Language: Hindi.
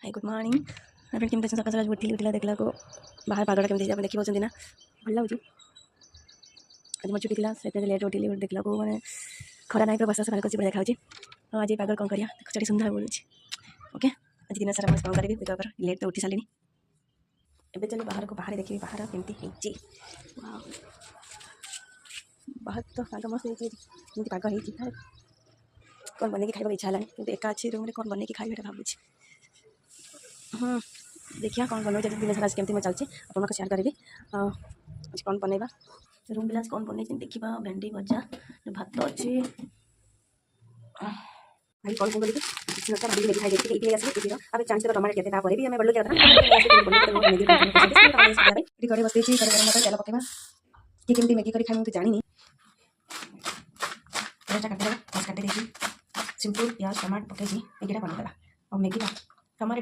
हाय गुड मॉर्निंग फ्रेंड केमती सकाल सकाल उठिला देखला को बाहर पागड़ा केमती आप देखी पाँच ना भल लगे आज मोर छुट्टी थी से लेट उठिली देखला को मैंने खरा नाई बस बाहर कर देखा आज ये पागल कौन करिया चढ़ी सुंदर बोलूँ ओके आज दिन सारा कौन करी देखा लेट तो उठी सारे एवं चलो बाहर को बाहर देखिए बाहर केमती बाहर तो पाग मस्त पाग हो कौन बन खाइबा इच्छा है कि एका अच्छी रूम में कौन बन कि खाइबा भावुँ देखिए कौन बनवे दिन सारा केमती मैं चलती आपको शेयर करी आज कौन बनवा रूम बिलास कौन बन देखा भेंडी भजा भात अच्छे भाई कौन बोली मैगी खाई देखिए इडली आसी अब चांस तो टमाटर कहते भी आम गलु घरे बस तेल पकेबा कि केमती मैगी कर खाई मुझे जानी काटे काटे देखिए सिंपल प्याज टमाटर पकई मैगीटा बनईदेवा और मैगी टमाटर